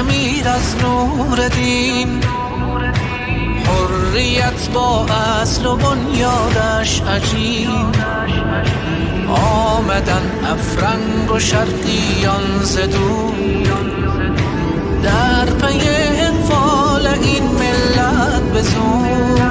دمید از نور دین، حریت با اصل و بنیادش عجیب. آمدن افرنگ و شرقیان ز دور، در پی انفال این ملت به زور.